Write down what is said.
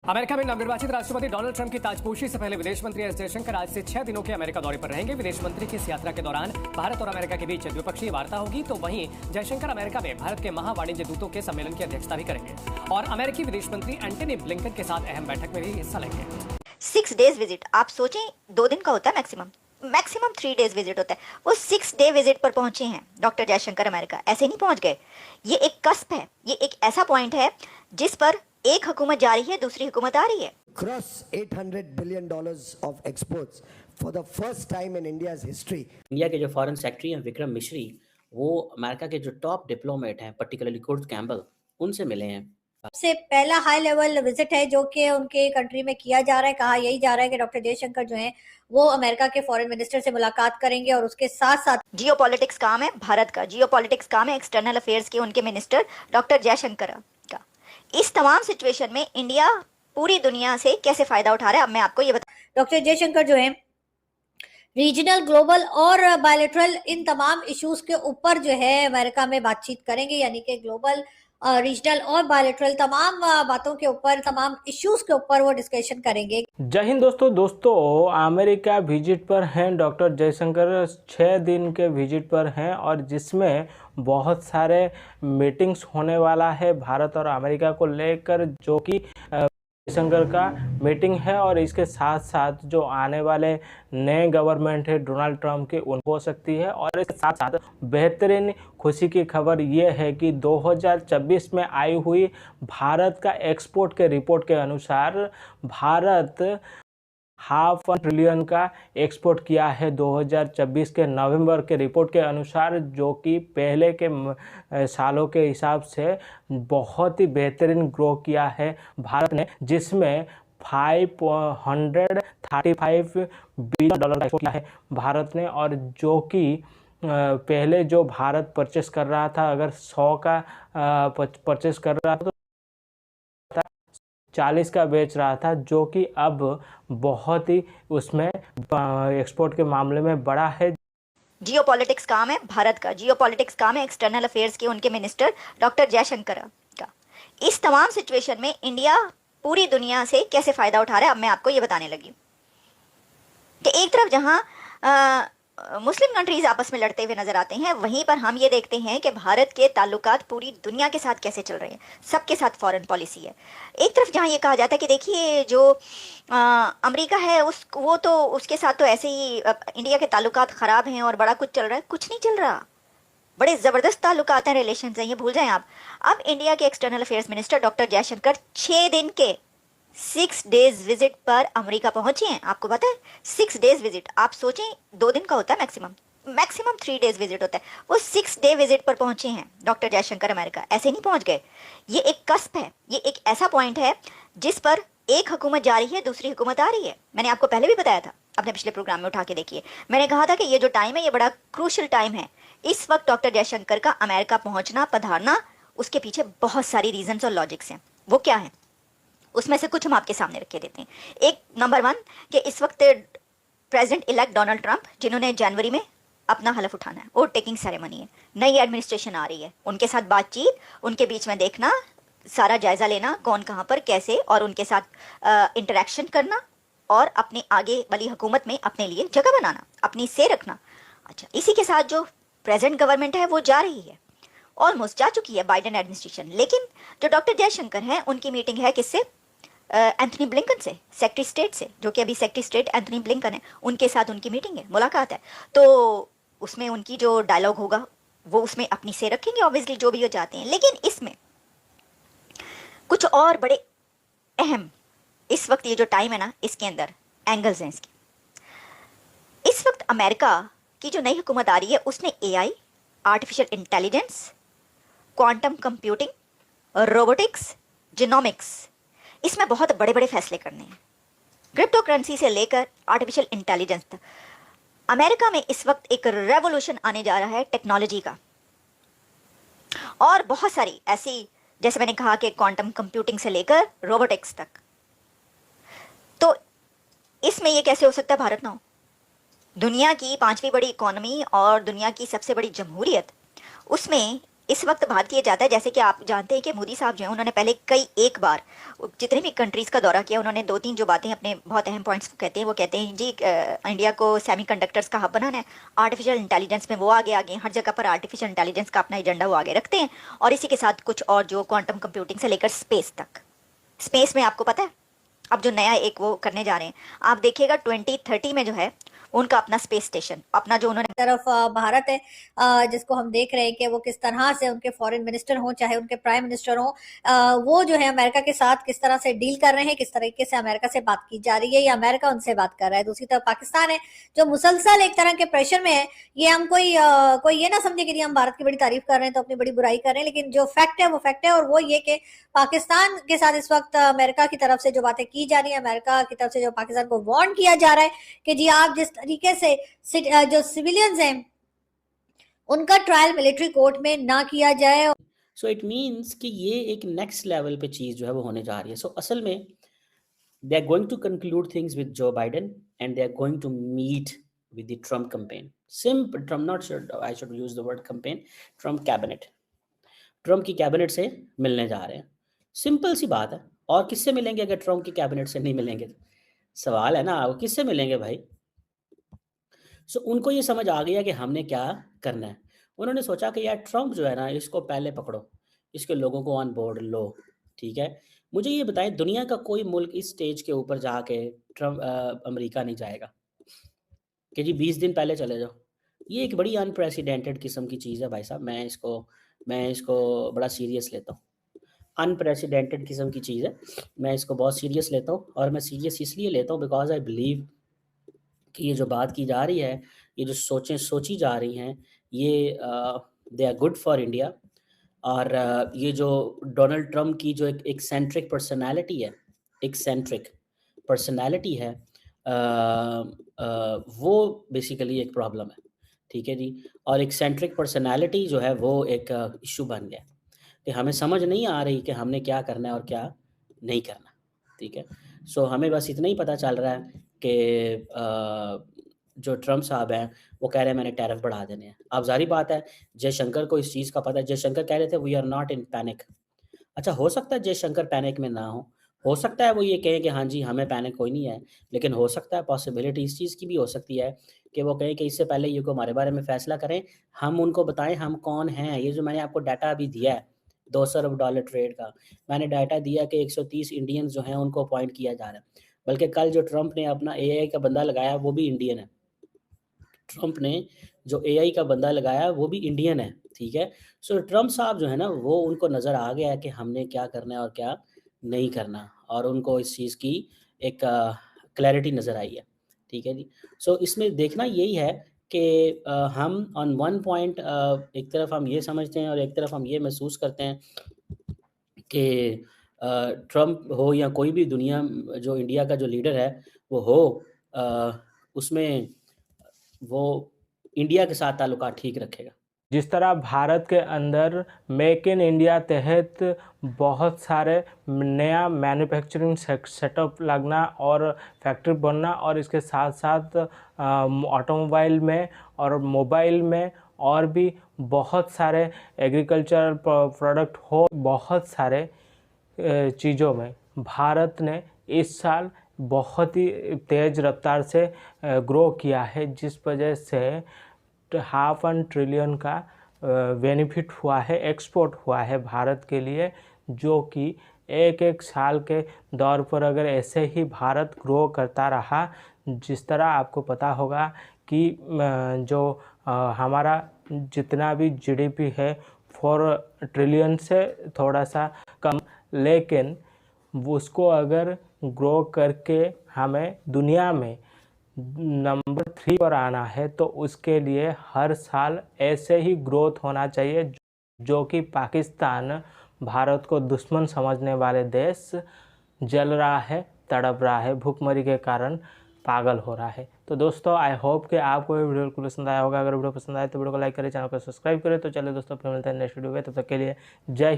America में नवनिर्वाचित राष्ट्रपति डोनाल्ड ट्रंप की ताजपोशी से पहले विदेश मंत्री एस जयशंकर आज से 6 दिनों के अमेरिका दौरे पर रहेंगे। विदेश मंत्री की इस यात्रा के दौरान भारत और अमेरिका के बीच द्विपक्षीय वार्ता होगी, तो वहीं जयशंकर अमेरिका में भारत के महावाणिज्य दूतों के सम्मेलन की अध्यक्षता भी करेंगे और अमेरिकी विदेश मंत्री एंटनी ब्लिंकन के साथ अहम बैठक में भी हिस्सा लेंगे। 6 डेज विजिट, आप सोचें 2 दिन का होता है मैक्सिमम 3 डेज विजिट होता है। वो 6 डे विजिट पर पहुंचे हैं डॉक्टर जयशंकर अमेरिका। ऐसे नहीं पहुंच गए, ये एक कस्प है, ये एक ऐसा पॉइंट है जिस पर एक हुकूमत जा रही है, दूसरी हुकूमत आ रही है। Cross $800 billion of exports for the first time in India's history. India के जो फॉरेन सेक्रेटरी हैं विक्रम मिश्री, वो अमेरिका के जो टॉप डिप्लोमेट हैं पर्टिकुलरली कुर्ट कैम्पबेल, उनसे मिले हैं। सबसे पहला हाई लेवल विजिट है जो कि उनके कंट्री में किया जा रहा है। कहा यही जा रहा है कि डॉक्टर जयशंकर जो हैं वो अमेरिका के फॉरेन मिनिस्टर से मुलाकात करेंगे और उसके साथ साथ जियोपॉलिटिक्स काम है भारत का, जियोपॉलिटिक्स काम है एक्सटर्नल अफेयर्स के उनके मिनिस्टर डॉक्टर जयशंकर का। इस तमाम सिचुएशन में इंडिया पूरी दुनिया से कैसे फायदा उठा रहा है, अब मैं आपको ये बता। डॉक्टर जयशंकर जो है रीजनल, ग्लोबल और बायलैटरल इन तमाम इश्यूज के ऊपर जो है अमेरिका में बातचीत करेंगे, यानी कि ग्लोबल, रीजनल और बायलैटरल तमाम बातों के ऊपर, तमाम इश्यूज के ऊपर वो डिस्कशन करेंगे। जय हिंद दोस्तों अमेरिका विजिट पर हैं डॉक्टर जयशंकर। 6 दिन के विजिट पर हैं और जिसमें बहुत सारे मीटिंग्स होने वाला है भारत और अमेरिका को लेकर, जो कि जयशंकर का मीटिंग है और इसके साथ साथ जो आने वाले नए गवर्नमेंट है डोनाल्ड ट्रंप की, उनको हो सकती है। और इसके साथ साथ बेहतरीन खुशी की खबर ये है कि 2024 में आई हुई भारत का एक्सपोर्ट के रिपोर्ट के अनुसार भारत $500 बिलियन का एक्सपोर्ट किया है 2024 के नवंबर के रिपोर्ट के अनुसार, जो कि पहले के सालों के हिसाब से बहुत ही बेहतरीन ग्रो किया है भारत ने, जिसमें $535 बिलियन का एक्सपोर्ट किया है भारत ने। और जो कि पहले जो भारत परचेस कर रहा था, अगर 100 का परचेस कर रहा था तो 40 का बेच रहा था, जो कि अब बहुत ही उसमें एक्सपोर्ट के मामले में बड़ा है। जियोपॉलिटिक्स काम है भारत का, जियोपॉलिटिक्स काम है एक्सटर्नल अफेयर्स के उनके मिनिस्टर डॉक्टर जयशंकर का। इस तमाम सिचुएशन में इंडिया पूरी दुनिया से कैसे फायदा उठा रहा है, अब मैं आपको ये बताने लगी कि एक तरफ जहां मुस्लिम कंट्रीज आपस में लड़ते हुए नजर आते हैं, वहीं पर हम ये देखते हैं कि भारत के ताल्लुकात पूरी दुनिया के साथ कैसे चल रहे हैं, सबके साथ फॉरेन पॉलिसी है। एक तरफ जहां ये कहा जाता है कि देखिए जो अमेरिका है वो तो उसके साथ तो ऐसे ही इंडिया के ताल्लुकात ख़राब हैं और बड़ा कुछ चल रहा है, कुछ नहीं चल रहा, बड़े ज़बरदस्त ताल्लुकात हैं, रिलेशन हैं, ये भूल जाएं आप। अब इंडिया के external affairs minister doctor Jaishankar 6 दिन के 6 डेज विजिट पर अमेरिका पहुंचे हैं। आपको पता है 6 डेज विजिट, आप सोचें 2 दिन का होता है मैक्सिमम 3 डेज विजिट होता है। वो 6 डे विजिट पर पहुंचे हैं डॉक्टर जयशंकर अमेरिका। ऐसे नहीं पहुंच गए, ये एक कस्प है, ये एक ऐसा पॉइंट है जिस पर एक हुकूमत जा रही है, दूसरी हुकूमत आ रही है। मैंने आपको पहले भी बताया था, अपने पिछले प्रोग्राम में उठा के देखिए, मैंने कहा था कि ये जो टाइम है ये बड़ा क्रूशल टाइम है। इस वक्त डॉक्टर जयशंकर का अमेरिका पहुंचना, पधारना, उसके पीछे बहुत सारी रीजंस और लॉजिक्स हैं। वो क्या है, उसमें से कुछ हम आपके सामने रख के देते हैं। एक नंबर 1 कि इस वक्त प्रेसिडेंट इलेक्ट डोनाल्ड ट्रंप, जिन्होंने जनवरी में अपना हलफ उठाना है, वोट टेकिंग सेरेमनी है, नई एडमिनिस्ट्रेशन आ रही है, उनके साथ बातचीत, उनके बीच में देखना, सारा जायजा लेना, कौन कहाँ पर कैसे, और उनके साथ इंटरेक्शन करना और अपनी आगे वाली हुकूमत में अपने लिए जगह बनाना, अपनी से रखना। अच्छा, इसी के साथ जो प्रेजेंट गवर्नमेंट है वो जा रही है, ऑलमोस्ट जा चुकी है बाइडेन एडमिनिस्ट्रेशन। लेकिन जो डॉक्टर जयशंकर हैं उनकी मीटिंग है किससे, एंथनी ब्लिंकन से, सेक्रेटरी स्टेट से, जो कि अभी सेक्रेटरी स्टेट एंथनी ब्लिंकन है, उनके साथ उनकी मीटिंग है, मुलाकात है। तो उसमें उनकी जो डायलॉग होगा वो उसमें अपनी से रखेंगे ऑब्वियसली, जो भी वो चाहते हैं। लेकिन इसमें कुछ और बड़े अहम इस वक्त ये जो टाइम है ना, इसके अंदर एंगल्स हैं इसके। इस वक्त अमेरिका की जो नई हुकूमत आ रही है उसने AI, artificial intelligence, quantum computing, robotics, genomics, इसमें बहुत बड़े बड़े फैसले करने हैं। क्रिप्टो करेंसी से लेकर आर्टिफिशियल इंटेलिजेंस तक अमेरिका में इस वक्त एक रेवोल्यूशन आने जा रहा है टेक्नोलॉजी का। और बहुत सारी ऐसी, जैसे मैंने कहा कि क्वांटम कंप्यूटिंग से लेकर रोबोटिक्स तक। तो इसमें यह कैसे हो सकता है भारत ना हो? दुनिया की 5वीं बड़ी इकोनॉमी और दुनिया की सबसे बड़ी जमहूरियत, उसमें इस वक्त बात किया जाता है, जैसे कि आप जानते हैं कि मोदी साहब जो है उन्होंने पहले एक बार जितने भी कंट्रीज़ का दौरा किया, उन्होंने 2-3 जो बातें अपने बहुत अहम पॉइंट्स कहते हैं, वो कहते हैं जी इंडिया को सेमीकंडक्टर्स का हब बनाना है, आर्टिफिशियल इंटेलिजेंस में वो आगे हर जगह पर आर्टिफिशियल इंटेलिजेंस का अपना एजेंडा वो आगे रखते हैं, और इसी के साथ कुछ और जो क्वांटम कंप्यूटिंग से लेकर स्पेस तक। स्पेस में आपको पता है अब जो नया एक वो करने जा रहे हैं, आप देखिएगा 2030 में जो है उनका अपना स्पेस स्टेशन, अपना जो उन्होंने तरफ भारत है, जिसको हम देख रहे हैं कि वो किस तरह से उनके फॉरेन मिनिस्टर हों चाहे उनके प्राइम मिनिस्टर हों, वो जो है अमेरिका के साथ किस तरह से डील कर रहे हैं, किस तरीके से अमेरिका से बात की जा रही है या अमेरिका उनसे बात कर रहा है। दूसरी तरफ पाकिस्तान है जो मुसलसल एक तरह के प्रेशर में है। ये हम कोई ये ना समझे कि हम भारत की बड़ी तारीफ कर रहे हैं तो अपनी बड़ी बुराई कर रहे हैं, लेकिन जो फैक्ट है वो फैक्ट है, और वो ये कि पाकिस्तान के साथ इस वक्त अमेरिका की तरफ से जो बातें की जा रही है, अमेरिका की तरफ से जो पाकिस्तान को वार्न किया जा रहा है कि जी आप जिस तरीके से जो सिविलियंस हैं उनका ट्रायल मिलिट्री कोर्ट में ना किया जाए। सो इट मीन्स कि ये एक नेक्स्ट लेवल पे चीज़ जो है वो होने जा रही है। सो असल में they are going to conclude things with Joe Biden and they are going to meet with the Trump campaign. Simple Trump, not I should use the word campaign, Trump cabinet, Trump की cabinet से मिलने जा रहे हैं। Simple सी बात है। और किससे मिलेंगे अगर ट्रम्प की कैबिनेट से नहीं मिलेंगे? सवाल है ना, किससे मिलेंगे भाई? सो उनको ये समझ आ गया कि हमने क्या करना है। उन्होंने सोचा कि यार ट्रम्प जो है ना, इसको पहले पकड़ो, इसके लोगों को ऑन बोर्ड लो, ठीक है। मुझे ये बताएं, दुनिया का कोई मुल्क इस स्टेज के ऊपर जाके ट्रम्प अमेरिका नहीं जाएगा कि जी 20 दिन पहले चले जाओ। ये एक बड़ी अनप्रेसिडेंटेड किस्म की चीज़ है भाई साहब। मैं इसको बड़ा सीरियस लेता हूँ। अनप्रेसिडेंटेड किस्म की चीज़ है, मैं इसको बहुत सीरियस लेता हूँ। और मैं सीरियस इसलिए लेता हूँ बिकॉज आई बिलीव कि ये जो बात की जा रही है, ये जो सोची जा रही हैं, ये they are good for India. और ये जो डोनाल्ड ट्रम्प की जो एक एक्सेंट्रिक पर्सनैलिटी है, वो बेसिकली एक प्रॉब्लम है, ठीक है जी। और एक्सेंट्रिक पर्सनैलिटी जो है वो एक इशू बन गया कि हमें समझ नहीं आ रही कि हमने क्या करना है और क्या नहीं करना, ठीक है। सो हमें बस इतना ही पता चल रहा है कि जो ट्रम्प साहब हैं वो कह रहे हैं मैंने टैरिफ बढ़ा देने हैं। अब जारी बात है जयशंकर को इस चीज़ का पता है। जयशंकर कह रहे थे we are not in panic. अच्छा, हो सकता है जयशंकर पैनिक में ना हो सकता है वो ये कहें कि हाँ जी हमें पैनिक कोई नहीं है, लेकिन हो सकता है पॉसिबिलिटी इस चीज़ की भी हो सकती है कि वो कहें कि इससे पहले ये को हमारे बारे में फ़ैसला करें, हम उनको बताएं हम कौन हैं। ये जो मैंने आपको डाटा अभी दिया है $200 अरब ट्रेड का, मैंने डाटा दिया कि 130 इंडियंस जो हैं उनको अपॉइंट किया जा रहा है। बल्कि कल जो ट्रम्प ने अपना AI का बंदा लगाया वो भी इंडियन है। ट्रम्प ने जो AI का बंदा लगाया वो भी इंडियन है, ठीक है। सो ट्रम्प साहब जो है ना, वो उनको नज़र आ गया है कि हमने क्या करना है और क्या नहीं करना, और उनको इस चीज़ की एक क्लैरिटी नज़र आई है, ठीक है जी। सो इसमें देखना यही है कि हम ऑन वन पॉइंट एक तरफ हम ये समझते हैं और एक तरफ हम ये महसूस करते हैं कि ट्रम्प हो या कोई भी दुनिया जो इंडिया का जो लीडर है वो हो, उसमें वो इंडिया के साथ ताल्लुकात ठीक रखेगा। जिस तरह भारत के अंदर मेक इन इंडिया तहत बहुत सारे नया मैन्युफैक्चरिंग सेटअप लगना और फैक्ट्री बनना, और इसके साथ साथ ऑटोमोबाइल में और मोबाइल में और भी बहुत सारे एग्रीकल्चरल प्रोडक्ट हो, बहुत सारे चीज़ों में भारत ने इस साल बहुत ही तेज़ रफ्तार से ग्रो किया है, जिस वजह से $500 ट्रिलियन का बेनिफिट हुआ है, एक्सपोर्ट हुआ है भारत के लिए, जो कि एक साल के दौर पर अगर ऐसे ही भारत ग्रो करता रहा, जिस तरह आपको पता होगा कि जो हमारा जितना भी GDP है 4 ट्रिलियन से थोड़ा सा कम, लेकिन उसको अगर ग्रो करके हमें दुनिया में नंबर 3 पर आना है तो उसके लिए हर साल ऐसे ही ग्रोथ होना चाहिए, जो कि पाकिस्तान भारत को दुश्मन समझने वाले देश जल रहा है, तड़प रहा है, भूखमरी के कारण पागल हो रहा है। तो दोस्तों आई होप कि आपको ये वीडियो पसंद आया होगा। अगर वीडियो पसंद आए तो वीडियो को लाइक करें, चैनल को सब्सक्राइब करें। तो चलिए दोस्तों, फिर मिलते हैं नेक्स्ट वीडियो में, तब तक के लिए जय हिंद।